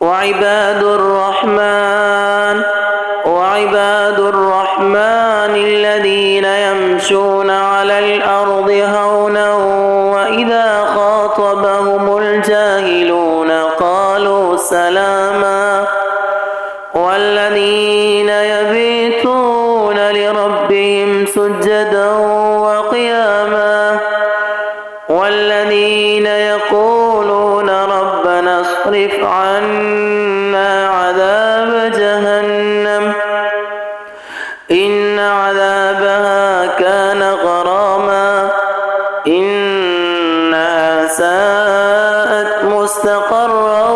وعباد الرحمن الذين يمشون على الأرض هونا وإذا خاطبهم الجاهلون قالوا سلاما والذين يبيتون لربهم سجدا وقياما والذين يقولون ربنا اصرف عنا عذاب جهنم إن عذابها كان غراما إنها ساءت مستقرا